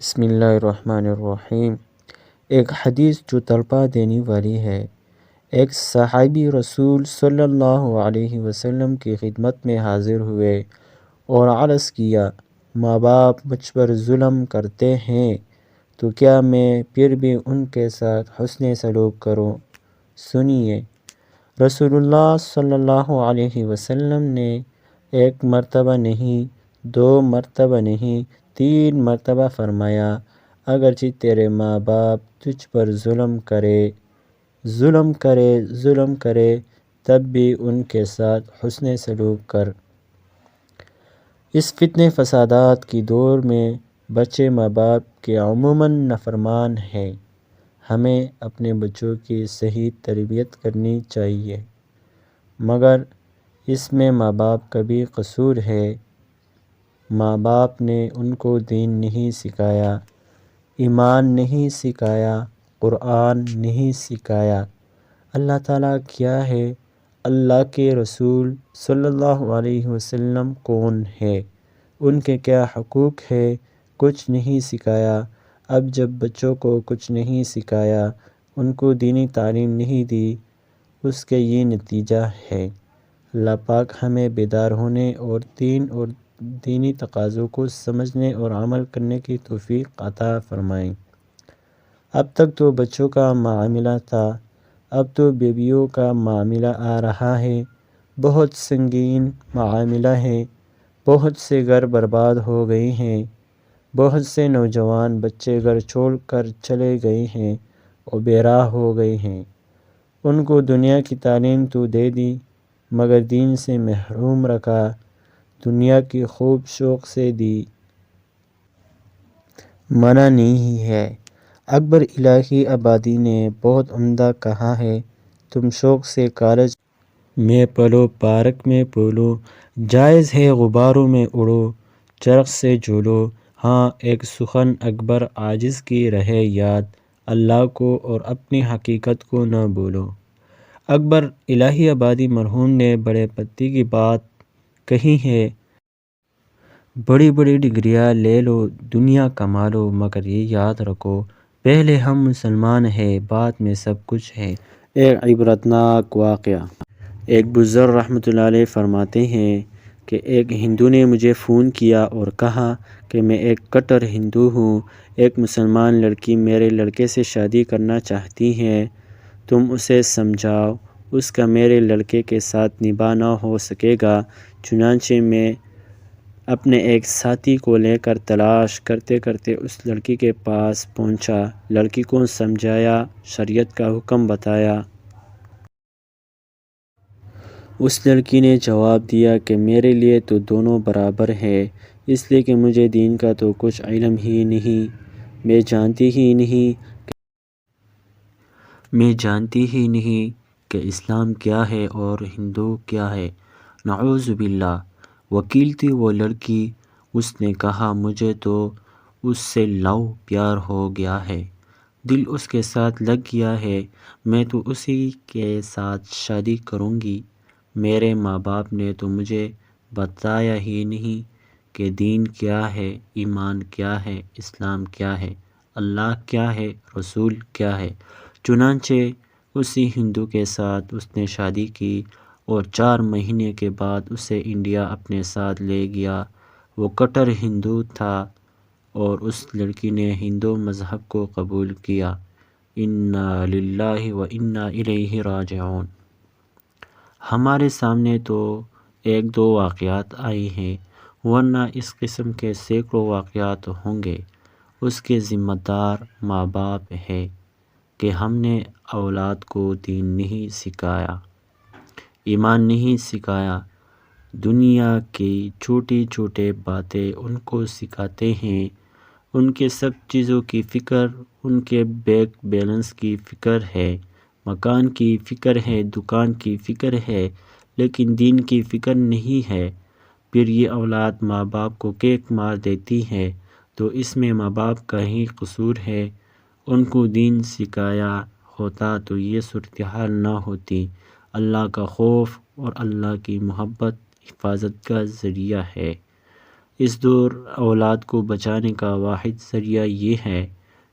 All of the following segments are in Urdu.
بسم اللہ الرحمن الرحیم۔ ایک حدیث جو تڑپا دینے والی ہے۔ ایک صحابی رسول صلی اللہ علیہ وسلم کی خدمت میں حاضر ہوئے اور عرض کیا، ماں باپ مجھ پر ظلم کرتے ہیں تو کیا میں پھر بھی ان کے ساتھ حسن سلوک کروں؟ سنیے، رسول اللہ صلی اللہ علیہ وسلم نے ایک مرتبہ نہیں، دو مرتبہ نہیں، 3 مرتبہ فرمایا، اگرچہ تیرے ماں باپ تجھ پر ظلم کرے تب بھی ان کے ساتھ حسن سلوک کر۔ اس فتنے فسادات کی دور میں بچے ماں باپ کے عموماً نافرمان ہیں۔ ہمیں اپنے بچوں کی صحیح تربیت کرنی چاہیے، مگر اس میں ماں باپ کا بھی قصور ہے۔ ماں باپ نے ان کو دین نہیں سکھایا، ایمان نہیں سکھایا، قرآن نہیں سکھایا۔ اللہ تعالیٰ کیا ہے، اللہ کے رسول صلی اللہ علیہ وسلم کون ہے، ان کے کیا حقوق ہے، کچھ نہیں سکھایا۔ اب جب بچوں کو کچھ نہیں سکھایا، ان کو دینی تعلیم نہیں دی، اس کے یہ نتیجہ ہے۔ اللہ پاک ہمیں بیدار ہونے اور دینی تقاضوں کو سمجھنے اور عمل کرنے کی توفیق عطا فرمائے۔ اب تک تو بچوں کا معاملہ تھا، اب تو بیویوں کا معاملہ آ رہا ہے۔ بہت سنگین معاملہ ہے۔ بہت سے گھر برباد ہو گئے ہیں۔ بہت سے نوجوان بچے گھر چھوڑ کر چلے گئے ہیں اور بے راہ ہو گئے ہیں۔ ان کو دنیا کی تعلیم تو دے دی، مگر دین سے محروم رکھا۔ دنیا کی خوب شوق سے دی، منع نہیں ہے۔ اکبر الہی آبادی نے بہت عمدہ کہا ہے، تم شوق سے کالج میں پڑھو، پارک میں پھولو، جائز ہے غباروں میں اڑو، چرخ سے جھولو۔ ہاں، ایک سخن اکبر عاجز کی رہے یاد، اللہ کو اور اپنی حقیقت کو نہ بھولو۔ اکبر الہی آبادی مرحوم نے بڑے پتے کی بات کہی ہے، بڑی بڑی ڈگریاں لے لو، دنیا کما لو، مگر یہ یاد رکھو، پہلے ہم مسلمان ہیں، بعد میں سب کچھ ہے۔ ایک عبرتناک واقعہ۔ ایک بزرگ رحمۃ اللہ علیہ فرماتے ہیں کہ ایک ہندو نے مجھے فون کیا اور کہا کہ میں ایک کٹر ہندو ہوں، ایک مسلمان لڑکی میرے لڑکے سے شادی کرنا چاہتی ہے، تم اسے سمجھاؤ، اس کا میرے لڑکے کے ساتھ نباہ نہ ہو سکے گا۔ چنانچہ میں اپنے ایک ساتھی کو لے کر تلاش کرتے کرتے اس لڑکی کے پاس پہنچا، لڑکی کو سمجھایا، شریعت کا حکم بتایا۔ اس لڑکی نے جواب دیا کہ میرے لیے تو دونوں برابر ہے، اس لیے کہ مجھے دین کا تو کچھ علم ہی نہیں، میں جانتی ہی نہیں کہ اسلام کیا ہے اور ہندو کیا ہے۔ نعوذ باللہ۔ وکیل تھی وہ لڑکی، اس نے کہا مجھے تو اس سے لو پیار ہو گیا ہے، دل اس کے ساتھ لگ گیا ہے، میں تو اسی کے ساتھ شادی کروں گی۔ میرے ماں باپ نے تو مجھے بتایا ہی نہیں کہ دین کیا ہے، ایمان کیا ہے، اسلام کیا ہے، اللہ کیا ہے، رسول کیا ہے۔ چنانچہ اسی ہندو کے ساتھ اس نے شادی کی اور 4 مہینے کے بعد اسے انڈیا اپنے ساتھ لے گیا۔ وہ کٹر ہندو تھا اور اس لڑکی نے ہندو مذہب کو قبول کیا۔ انا للہ و انا الیہ راجعون۔ ہمارے سامنے تو 1-2 واقعات آئے ہیں، ورنہ اس قسم کے سینکڑوں واقعات ہوں گے۔ اس کے ذمہ دار ماں باپ ہے کہ ہم نے اولاد کو دین نہیں سکھایا، ایمان نہیں سکھایا، دنیا کی چھوٹی چھوٹی باتیں ان کو سکھاتے ہیں، ان کے سب چیزوں کی فکر، ان کے بینک بیلنس کی فکر ہے، مکان کی فکر ہے، دکان کی فکر ہے، لیکن دین کی فکر نہیں ہے۔ پھر یہ اولاد ماں باپ کو کیک مار دیتی ہے، تو اس میں ماں باپ کا ہی قصور ہے۔ ان کو دین سکھایا ہوتا تو یہ صورتحال نہ ہوتی۔ اللہ کا خوف اور اللہ کی محبت حفاظت کا ذریعہ ہے۔ اس دور اولاد کو بچانے کا واحد ذریعہ یہ ہے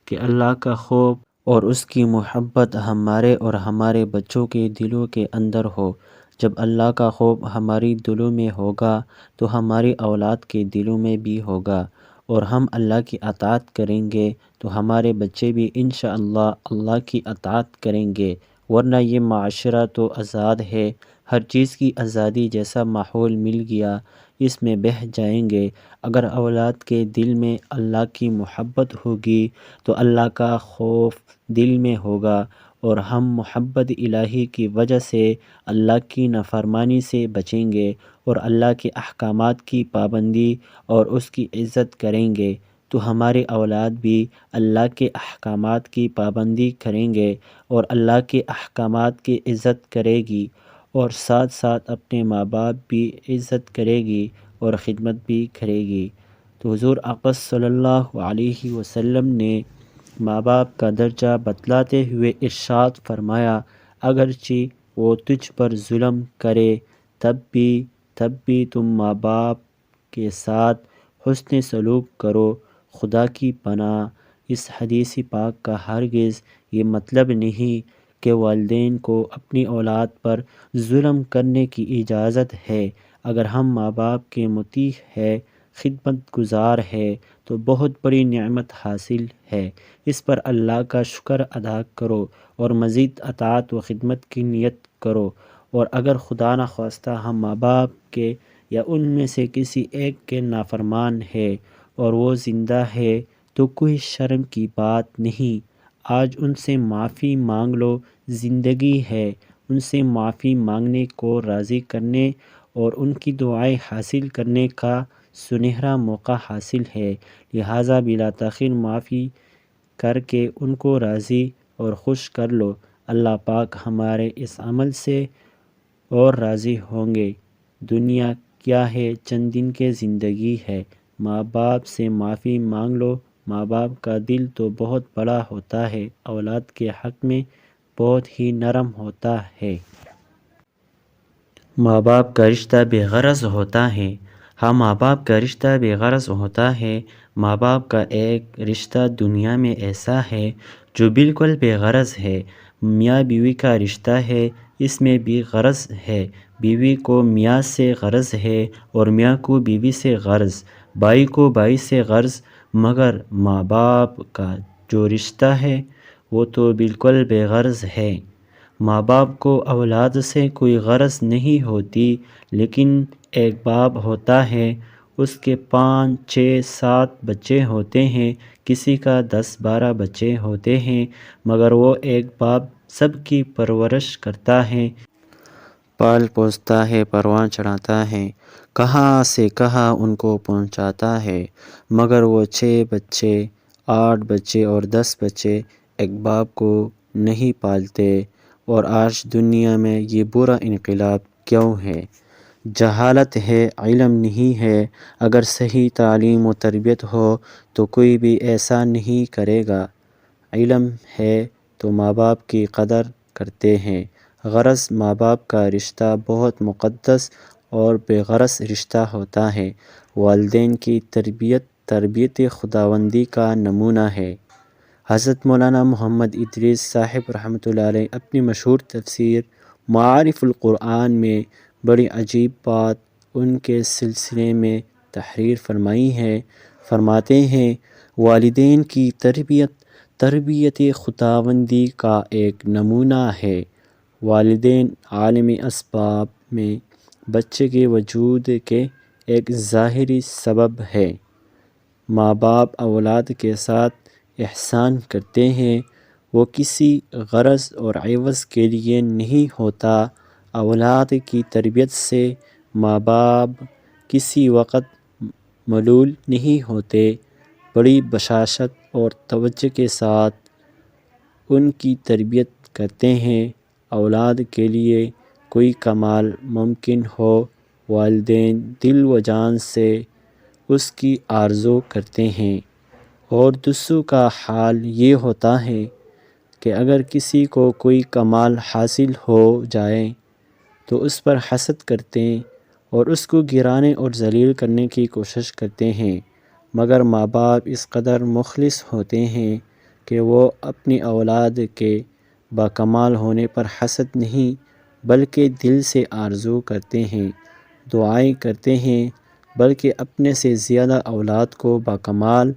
کہ اللہ کا خوف اور اس کی محبت ہمارے اور ہمارے بچوں کے دلوں کے اندر ہو۔ جب اللہ کا خوف ہماری دلوں میں ہوگا تو ہماری اولاد کے دلوں میں بھی ہوگا، اور ہم اللہ کی اطاعت کریں گے تو ہمارے بچے بھی انشاءاللہ اللہ کی اطاعت کریں گے۔ ورنہ یہ معاشرہ تو آزاد ہے، ہر چیز کی آزادی جیسا ماحول مل گیا اس میں بہہ جائیں گے۔ اگر اولاد کے دل میں اللہ کی محبت ہوگی تو اللہ کا خوف دل میں ہوگا، اور ہم محبت الہی کی وجہ سے اللہ کی نافرمانی سے بچیں گے اور اللہ کے احکامات کی پابندی اور اس کی عزت کریں گے، تو ہماری اولاد بھی اللہ کے احکامات کی پابندی کریں گے اور اللہ کے احکامات کی عزت کرے گی، اور ساتھ ساتھ اپنے ماں باپ بھی عزت کرے گی اور خدمت بھی کرے گی۔ تو حضور اقدس صلی اللہ علیہ وسلم نے ماں باپ کا درجہ بتلاتے ہوئے ارشاد فرمایا، اگرچہ وہ تجھ پر ظلم کرے تب بھی تم ماں باپ کے ساتھ حسن سلوک کرو۔ خدا کی پناہ، اس حدیث پاک کا ہرگز یہ مطلب نہیں کہ والدین کو اپنی اولاد پر ظلم کرنے کی اجازت ہے۔ اگر ہم ماں باپ کے مطیع ہے، خدمت گزار ہے تو بہت بڑی نعمت حاصل ہے، اس پر اللہ کا شکر ادا کرو اور مزید اطاعت و خدمت کی نیت کرو۔ اور اگر خدا نخواستہ ہم ماں باپ کے یا ان میں سے کسی ایک کے نافرمان ہے اور وہ زندہ ہے تو کوئی شرم کی بات نہیں، آج ان سے معافی مانگ لو، زندگی ہے، ان سے معافی مانگنے کو راضی کرنے اور ان کی دعائیں حاصل کرنے کا سنہرا موقع حاصل ہے، لہٰذا بلا تاخیر معافی کر کے ان کو راضی اور خوش کر لو۔ اللہ پاک ہمارے اس عمل سے اور راضی ہوں گے۔ دنیا کیا ہے، چند دن کی زندگی ہے، ماں باپ سے معافی مانگ لو۔ ماں باپ کا دل تو بہت بڑا ہوتا ہے، اولاد کے حق میں بہت ہی نرم ہوتا ہے۔ ماں باپ کا رشتہ بے غرض ہوتا ہے۔ ہاں، ماں باپ کا رشتہ بے غرض ہوتا ہے۔ ماں باپ کا ایک رشتہ دنیا میں ایسا ہے جو بالکل بے غرض ہے۔ میاں بیوی کا رشتہ ہے، اس میں بھی غرض ہے، بیوی کو میاں سے غرض ہے اور میاں کو بیوی سے غرض، بھائی کو بھائی سے غرض، مگر ماں باپ کا جو رشتہ ہے وہ تو بالکل بے غرض ہے۔ ماں باپ کو اولاد سے کوئی غرض نہیں ہوتی، لیکن ایک باپ ہوتا ہے، اس کے 5، 6، 7 بچے ہوتے ہیں، کسی کا 10، 12 بچے ہوتے ہیں، مگر وہ ایک باپ سب کی پرورش کرتا ہے، پال پوستا ہے، پروان چڑھاتا ہے، کہاں سے کہاں ان کو پہنچاتا ہے، مگر وہ 6 بچے، 8 بچے اور 10 بچے ایک باپ کو نہیں پالتے۔ اور آج دنیا میں یہ برا انقلاب کیوں ہے؟ جہالت ہے، علم نہیں ہے۔ اگر صحیح تعلیم و تربیت ہو تو کوئی بھی ایسا نہیں کرے گا۔ علم ہے تو ماں باپ کی قدر کرتے ہیں۔ غرض ماں باپ کا رشتہ بہت مقدس اور بے غرض رشتہ ہوتا ہے۔ والدین کی تربیت خداوندی کا نمونہ ہے۔ حضرت مولانا محمد ادریس صاحب رحمۃ اللہ علیہ اپنی مشہور تفسیر معارف القرآن میں بڑی عجیب بات ان کے سلسلے میں تحریر فرمائی ہے۔ فرماتے ہیں، والدین کی تربیت خداوندی کا ایک نمونہ ہے۔ والدین عالم اسباب میں بچے کے وجود کے ایک ظاہری سبب ہے۔ ماں باپ اولاد کے ساتھ احسان کرتے ہیں، وہ کسی غرض اور عوض کے لیے نہیں ہوتا۔ اولاد کی تربیت سے ماں باپ کسی وقت ملول نہیں ہوتے، بڑی بشاشت اور توجہ کے ساتھ ان کی تربیت کرتے ہیں۔ اولاد کے لیے کوئی کمال ممکن ہو، والدین دل و جان سے اس کی آرزو کرتے ہیں، اور دوسروں کا حال یہ ہوتا ہے کہ اگر کسی کو کوئی کمال حاصل ہو جائے تو اس پر حسد کرتے اور اس کو گرانے اور ذلیل کرنے کی کوشش کرتے ہیں، مگر ماں باپ اس قدر مخلص ہوتے ہیں کہ وہ اپنی اولاد کے باکمال ہونے پر حسد نہیں بلکہ دل سے آرزو کرتے ہیں، دعائیں کرتے ہیں، بلکہ اپنے سے زیادہ اولاد کو باکمال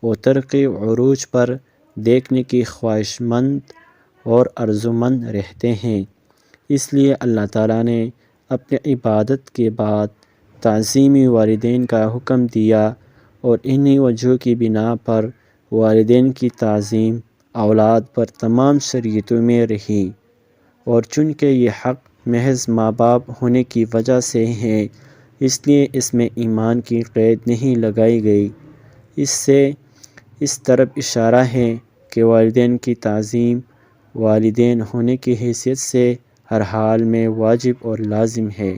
و ترقی عروج پر دیکھنے کی خواہش مند اور آرزومند رہتے ہیں۔ اس لیے اللہ تعالیٰ نے اپنی عبادت کے بعد تعظیم والدین کا حکم دیا، اور انہی وجوہ کی بنا پر والدین کی تعظیم اولاد پر تمام شریعتوں میں رہی، اور چونکہ یہ حق محض ماں باپ ہونے کی وجہ سے ہے اس لیے اس میں ایمان کی قید نہیں لگائی گئی۔ اس سے اس طرف اشارہ ہے کہ والدین کی تعظیم والدین ہونے کی حیثیت سے ہر حال میں واجب اور لازم ہے،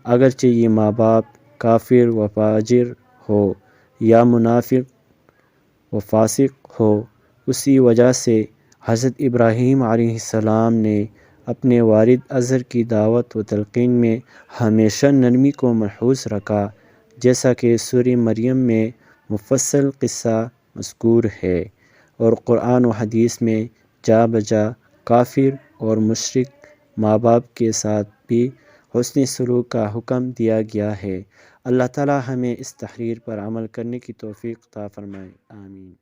اگرچہ یہ ماں باپ کافر و فاجر ہو یا منافق و فاسق ہو۔ اسی وجہ سے حضرت ابراہیم علیہ السلام نے اپنے والد ازر کی دعوت و تلقین میں ہمیشہ نرمی کو ملحوظ رکھا، جیسا کہ سورہ مریم میں مفصل قصہ مذکور ہے، اور قرآن و حدیث میں جا بجا کافر اور مشرک ماں باپ کے ساتھ بھی حسن سلوک کا حکم دیا گیا ہے۔ اللہ تعالی ہمیں اس تحریر پر عمل کرنے کی توفیق عطا فرمائے، آمین۔